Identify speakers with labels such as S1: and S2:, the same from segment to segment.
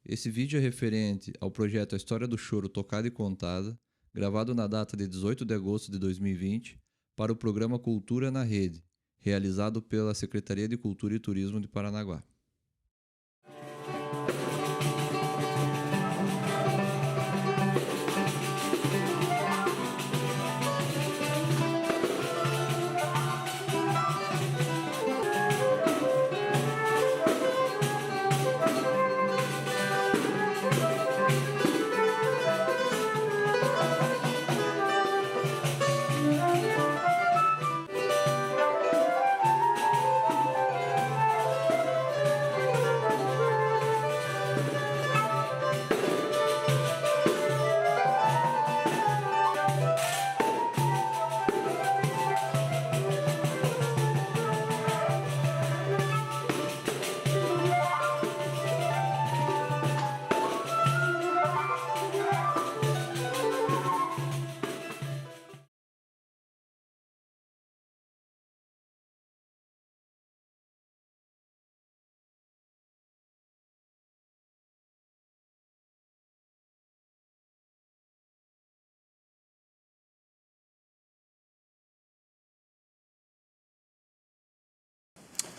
S1: Esse vídeo é referente ao projeto A História do Choro Tocada e Contada, gravado na data de 18 de agosto de 2020, para o programa Cultura na Rede, realizado pela Secretaria de Cultura e Turismo de Paranaguá.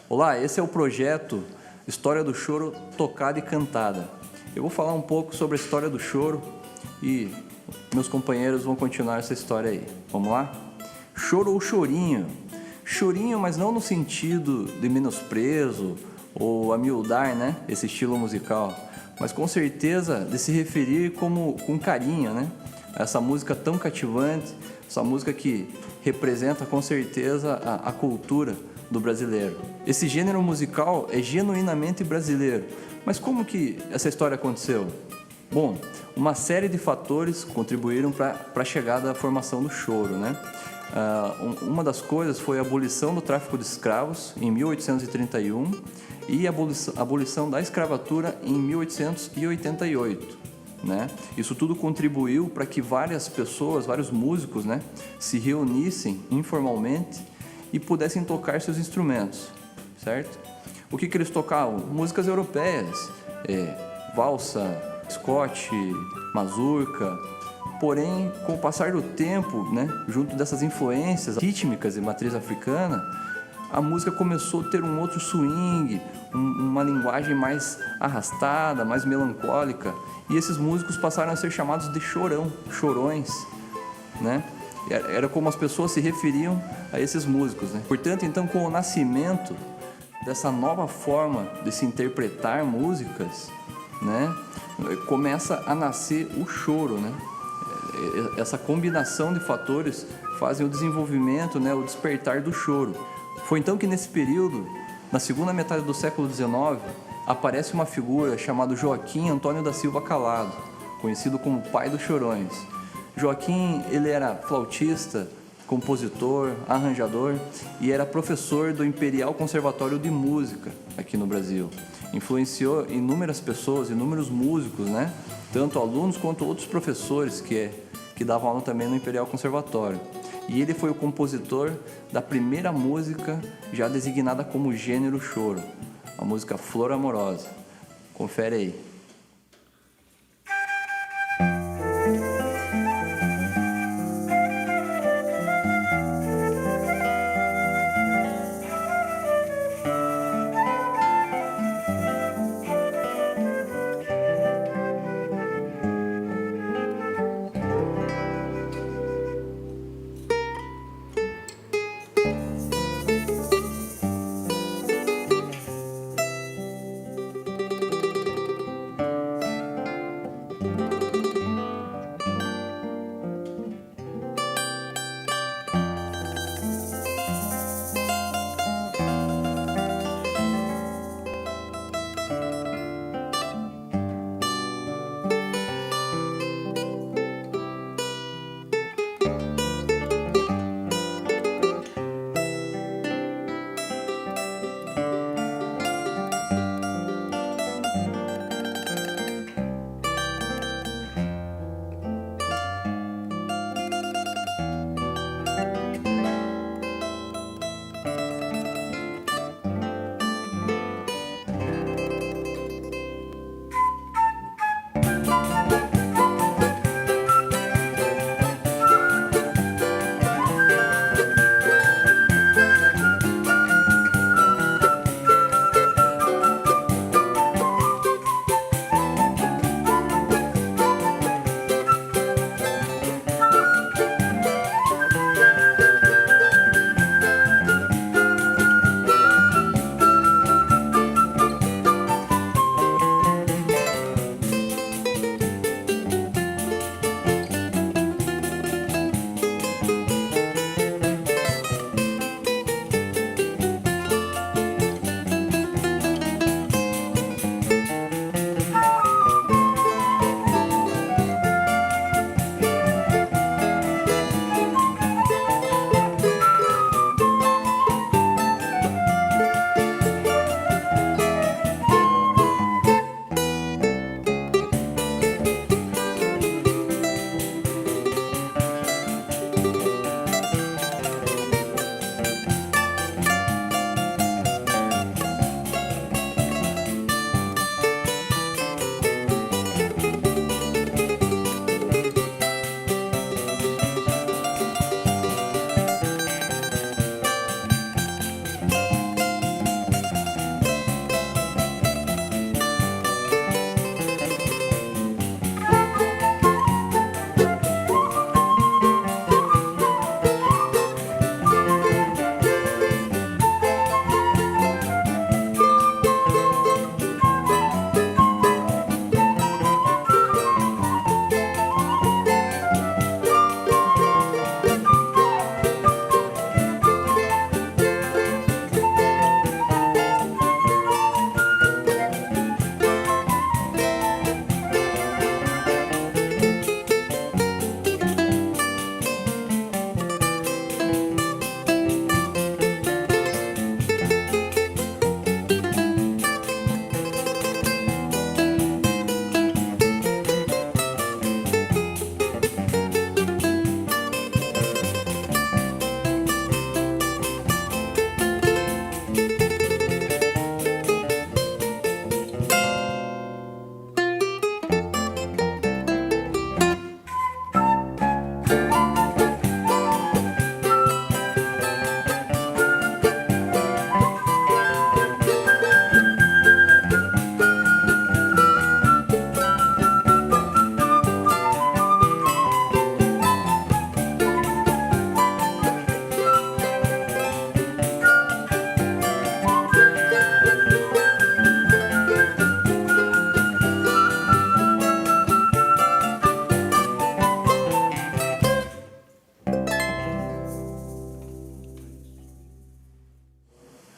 S2: Olá, esse é o projeto História do Choro Tocada e Cantada. Eu vou falar um pouco sobre a história do choro e meus companheiros vão continuar essa história aí. Vamos lá? Choro ou chorinho? Chorinho, mas não no sentido de menosprezo ou amiudar, né? Esse estilo musical, mas com certeza de se referir com carinho, né? Essa música tão cativante, essa música que representa com certeza a cultura do brasileiro. Esse gênero musical é genuinamente brasileiro. Mas como que essa história aconteceu? Bom, uma série de fatores contribuíram para a chegada à formação do choro, né? Uma das coisas foi a abolição do tráfico de escravos em 1831 e a abolição da escravatura em 1888. Né? Isso tudo contribuiu para que várias pessoas, vários músicos, né, se reunissem informalmente e pudessem tocar seus instrumentos, certo? O que eles tocavam? Músicas europeias, valsa, Scott, mazurca. Porém, com o passar do tempo, né, junto dessas influências rítmicas de matriz africana, a música começou a ter um outro swing, uma linguagem mais arrastada, mais melancólica, e esses músicos passaram a ser chamados de chorões, né? Era como as pessoas se referiam a esses músicos, né? Portanto, então, com o nascimento dessa nova forma de se interpretar músicas, né, começa a nascer o choro, né? Essa combinação de fatores fazem o desenvolvimento, né, o despertar do choro. Foi então que nesse período, na segunda metade do século XIX, aparece uma figura chamada Joaquim Antônio da Silva Calado, conhecido como pai dos chorões. Joaquim, ele era flautista, compositor, arranjador e era professor do Imperial Conservatório de Música aqui no Brasil. Influenciou inúmeras pessoas, inúmeros músicos, né? Tanto alunos quanto outros professores que davam aula também no Imperial Conservatório. E ele foi o compositor da primeira música já designada como gênero choro, a música Flor Amorosa. Confere aí.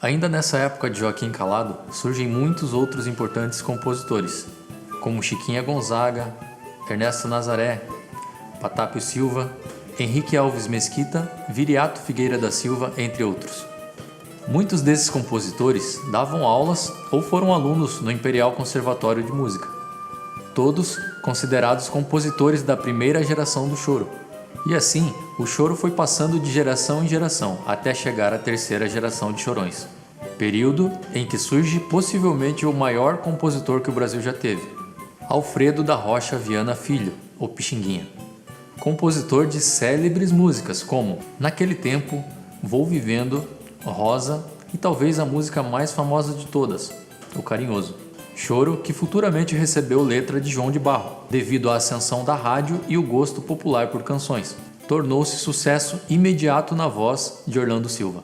S3: Ainda nessa época de Joaquim Calado, surgem muitos outros importantes compositores, como Chiquinha Gonzaga, Ernesto Nazaré, Patápio Silva, Henrique Alves Mesquita, Viriato Figueira da Silva, entre outros. Muitos desses compositores davam aulas ou foram alunos no Imperial Conservatório de Música, todos considerados compositores da primeira geração do choro. E assim, o choro foi passando de geração em geração até chegar à terceira geração de chorões, período em que surge possivelmente o maior compositor que o Brasil já teve, Alfredo da Rocha Viana Filho, o Pixinguinha. Compositor de célebres músicas como Naquele Tempo, Vou Vivendo, Rosa e talvez a música mais famosa de todas, O Carinhoso. Choro que futuramente recebeu letra de João de Barro, devido à ascensão da rádio e o gosto popular por canções. Tornou-se sucesso imediato na voz de Orlando Silva.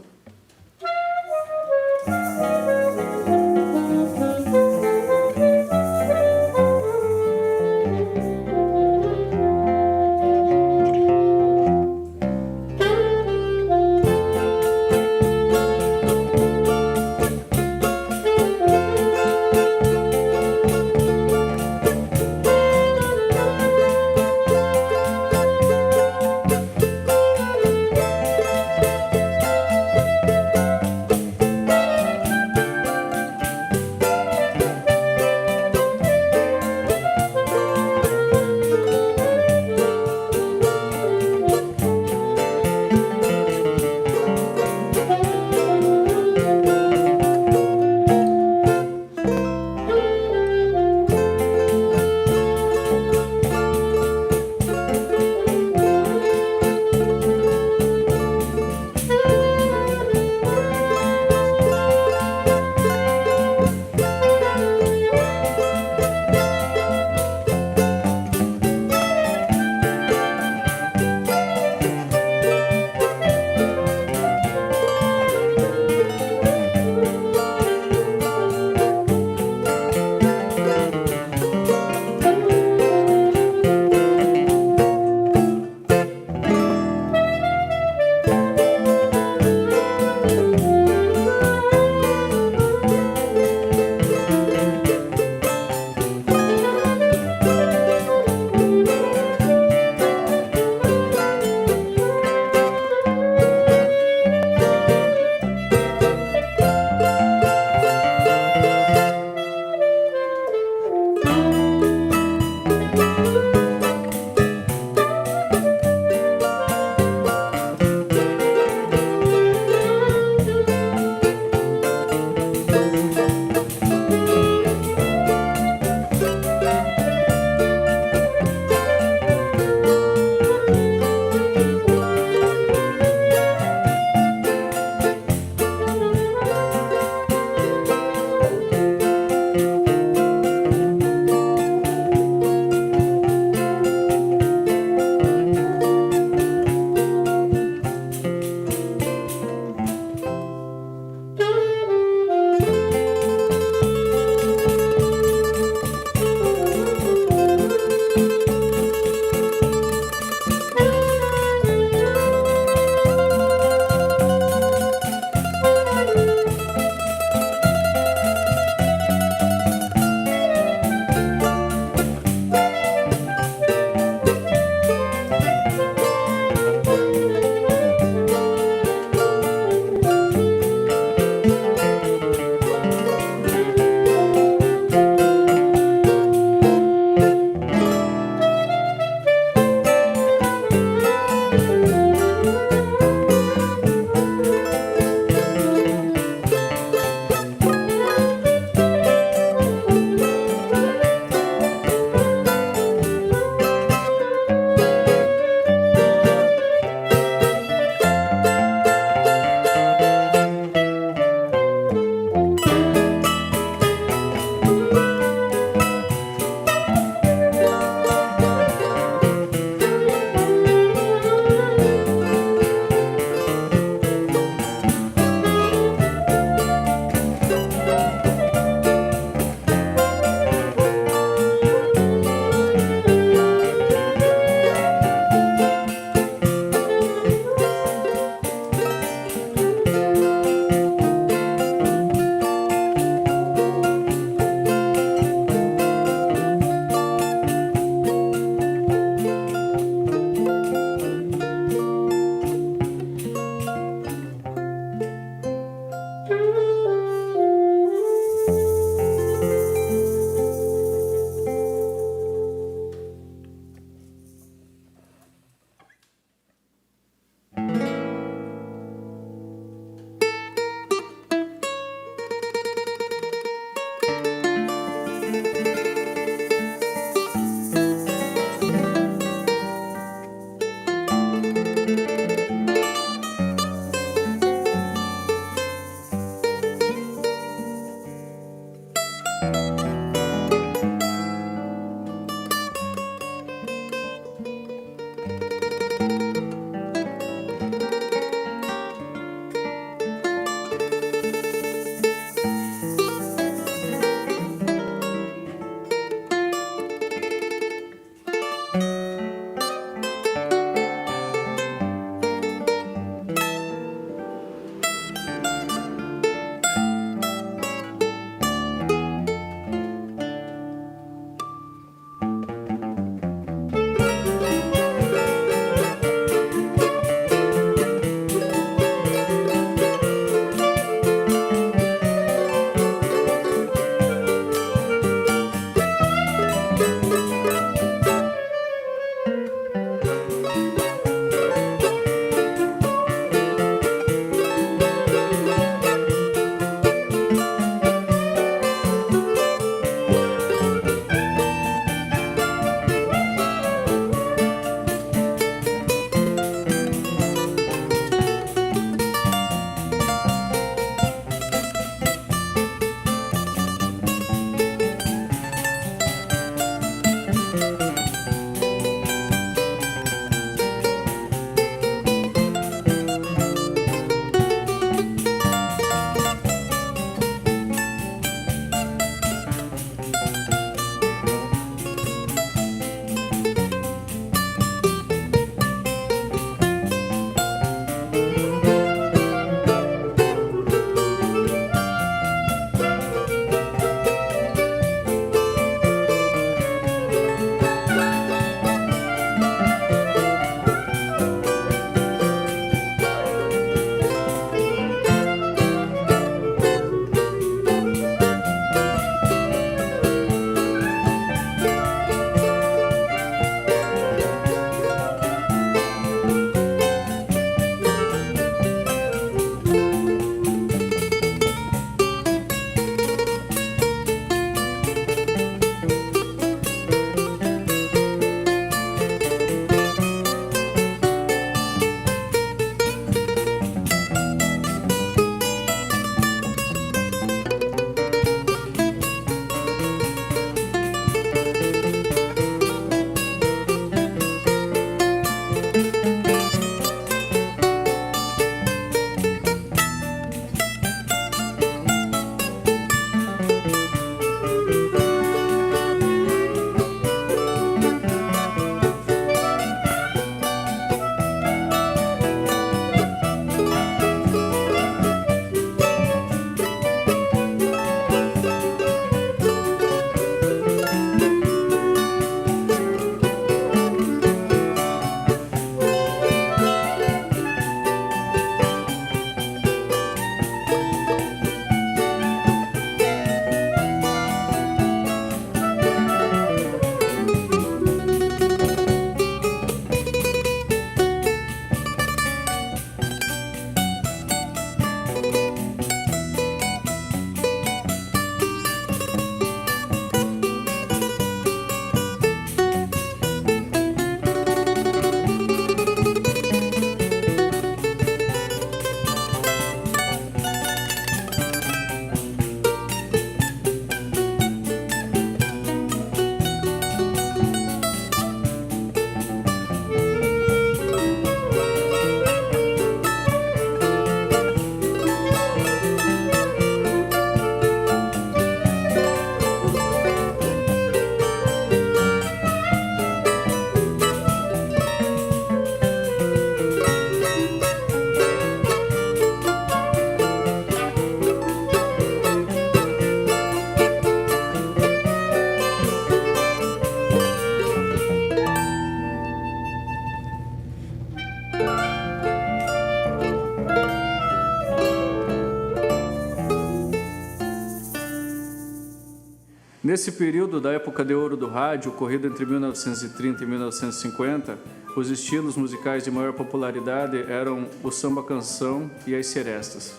S4: Nesse período da época de ouro do rádio, ocorrido entre 1930 e 1950, os estilos musicais de maior popularidade eram o samba-canção e as serestas.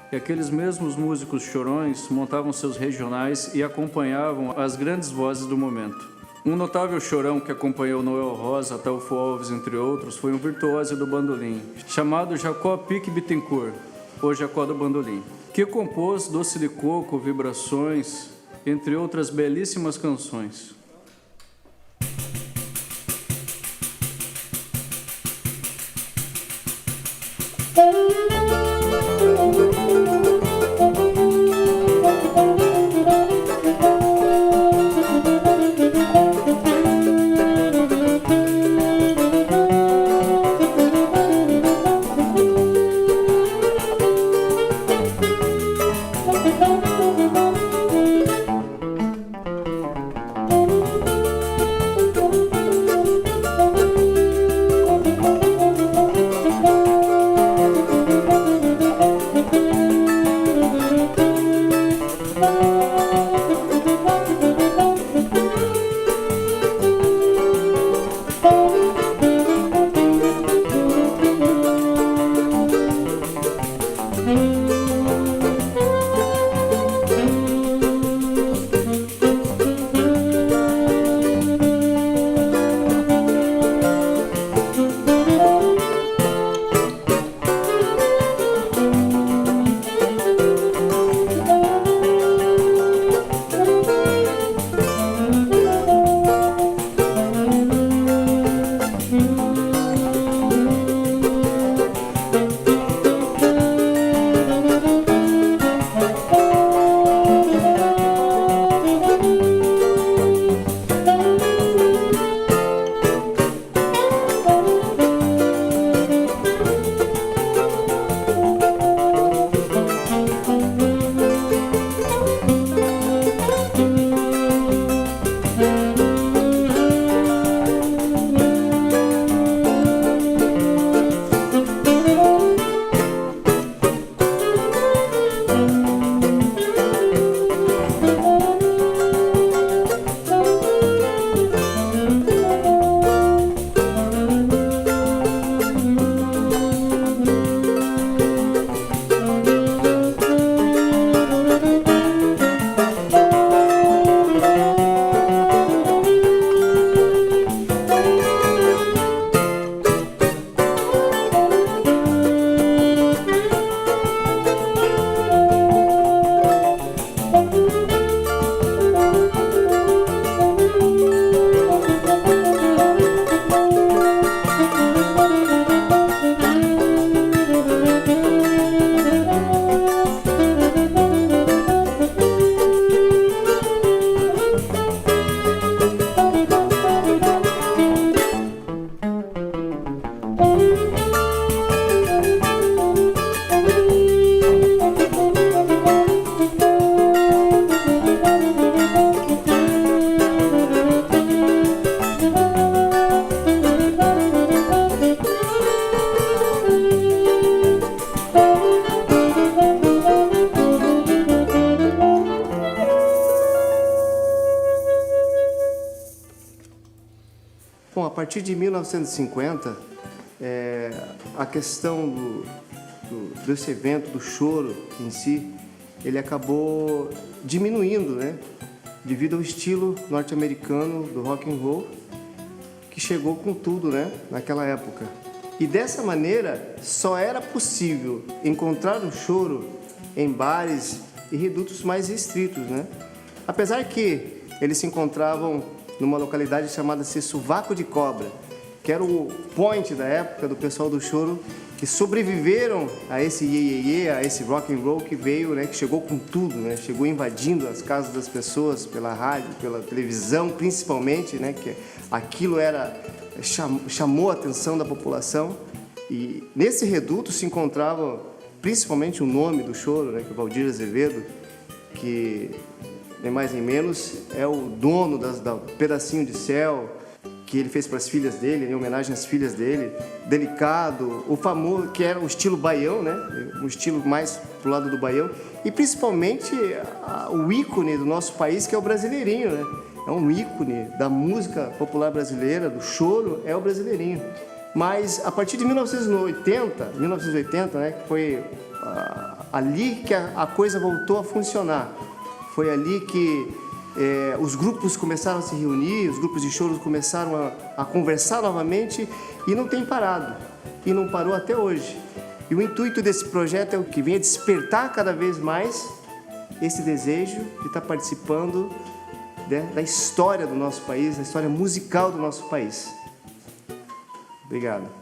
S4: E aqueles mesmos músicos chorões montavam seus regionais e acompanhavam as grandes vozes do momento. Um notável chorão que acompanhou Noel Rosa, Ataúfo Alves, entre outros, foi um virtuoso do bandolim, chamado Jacó Pique Bittencourt, ou Jacó do Bandolim, que compôs Doce de Coco, Vibrações, entre outras belíssimas canções.
S5: Bom, a partir de 1950, a questão desse evento, do choro em si, ele acabou diminuindo, né? Devido ao estilo norte-americano do rock and roll, que chegou com tudo, né? Naquela época. E dessa maneira, só era possível encontrar o choro em bares e redutos mais restritos, né? Apesar que eles se encontravam numa localidade chamada Sovaco de Cobra, que era o point da época do pessoal do choro, que sobreviveram a esse iê, a esse rock and roll que veio, né, que chegou com tudo, né, chegou invadindo as casas das pessoas pela rádio, pela televisão, principalmente, né, que aquilo chamou a atenção da população. E nesse reduto se encontrava principalmente o nome do choro, né, que é o Valdir Azevedo, que nem mais nem menos é o dono do Pedacinho de Céu, que ele fez para as filhas dele, em homenagem às filhas dele, delicado, o famoso, que era o estilo baião, né? Um estilo mais pro lado do baião, e principalmente o ícone do nosso país, que é o brasileirinho, né? É um ícone da música popular brasileira, do choro, é o brasileirinho. Mas a partir de 1980, né, que foi ali que a coisa voltou a funcionar. Foi ali que os grupos começaram a se reunir, os grupos de choro começaram a conversar novamente e não tem parado. E não parou até hoje. E o intuito desse projeto é o que? Venha despertar cada vez mais esse desejo de estar participando, né, da história do nosso país, da história musical do nosso país. Obrigado.